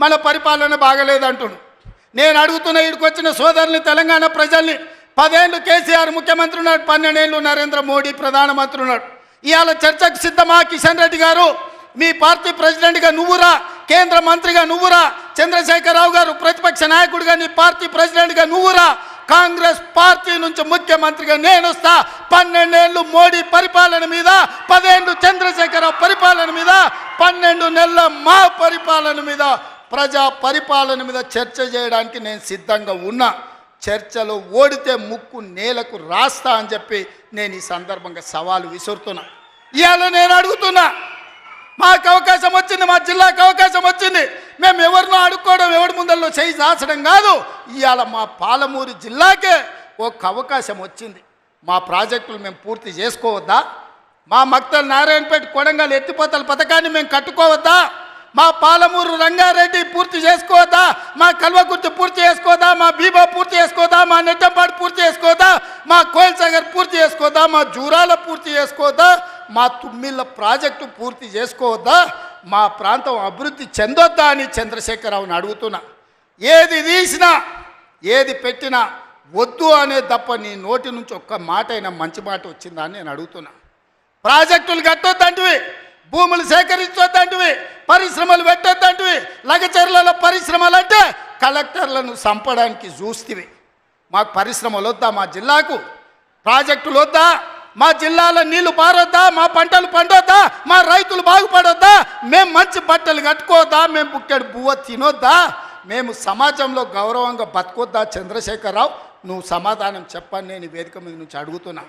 మన పరిపాలన బాగలేదంటుడు. నేను అడుగుతున్న ఇక్కడికి వచ్చిన సోదరుని, తెలంగాణ ప్రజల్ని, 10 ఏళ్ళు కేసీఆర్ ముఖ్యమంత్రి ఉన్నాడు, 12 ఏళ్ళు నరేంద్ర మోడీ ప్రధానమంత్రి ఉన్నాడు. ఇవాళ చర్చకు సిద్ధమా? కిషన్ రెడ్డి గారు, మీ పార్టీ ప్రెసిడెంట్గా నువ్వురా, కేంద్ర మంత్రిగా నువ్వురా, చంద్రశేఖరరావు గారు ప్రతిపక్ష నాయకుడిగా నీ పార్టీ ప్రెసిడెంట్గా నువ్వురా, కాంగ్రెస్ పార్టీ నుంచి ముఖ్యమంత్రిగా నేను వస్తా. 12 ఏళ్ళు మోడీ పరిపాలన మీద, 10 ఏళ్ళు చంద్రశేఖరరావు పరిపాలన మీద, 12 నెలల మా పరిపాలన మీద, ప్రజా పరిపాలన మీద చర్చ చేయడానికి నేను సిద్ధంగా ఉన్నా. చర్చలో ఓడితే ముక్కు నేలకు రాస్తా అని చెప్పి నేను ఈ సందర్భంగా సవాలు విసురుతున్నా. ఇవాళ నేను అడుగుతున్నా, మాకు అవకాశం వచ్చింది, మా జిల్లాకు అవకాశం వచ్చింది, మేము ఎవరినో అడుక్కోవడం, ఎవరి ముందల్లో చేయి దాచడం కాదు. ఇవాళ మా పాలమూరు జిల్లాకే ఒక అవకాశం వచ్చింది. మా ప్రాజెక్టులు మేము పూర్తి చేసుకోవద్దా? మా మక్తల్ నారాయణపేట కొడంగల్ ఎత్తిపోతల పథకాన్ని మేము కట్టుకోవద్దా? మా పాలమూరు రంగారెడ్డి పూర్తి చేసుకోవద్దా? మా కల్వకుర్తి పూర్తి చేసుకోవద్దా? మా బీబా పూర్తి చేసుకోవద్దా? మా నెట్టంపాడు పూర్తి చేసుకోవద్దా? మా కోయిల్ సాగర్ పూర్తి చేసుకోవద్దా? మా జూరాల పూర్తి చేసుకోవద్దా? మా తుమ్మిళ్ళ ప్రాజెక్టు పూర్తి చేసుకోవద్దా? మా ప్రాంతం అభివృద్ధి చెందొద్దా అని చంద్రశేఖరరావుని అడుగుతున్నా. ఏది తీసినా, ఏది పెట్టినా వద్దు అనే తప్ప నీ నోటి నుంచి ఒక్క మాట అయినా మంచి మాట వచ్చిందా అని నేను అడుగుతున్నా. ప్రాజెక్టులు కట్టొద్దంటివి, భూములు సేకరించొద్దంటివి, పరిశ్రమలు పెట్టొద్దంటివి. లగచర్లలో పరిశ్రమలు అంటే కలెక్టర్లను చంపడానికి చూస్తేవి. మాకు పరిశ్రమలు వద్దా? మా జిల్లాకు ప్రాజెక్టులు వద్దా? మా జిల్లాలో నీళ్లు పారొద్దా? మా పంటలు పండొద్దా? మా రైతులు బాగుపడొద్దా? మేము మంచి బట్టలు కట్టుకోవద్దా? మేము బుక్కెడు బువ్వ తినొద్దా? మేము సమాజంలో గౌరవంగా బతకొద్దా? చంద్రశేఖరరావు, నువ్వు సమాధానం చెప్పని నేను వేదిక మీద నుంచి అడుగుతున్నా.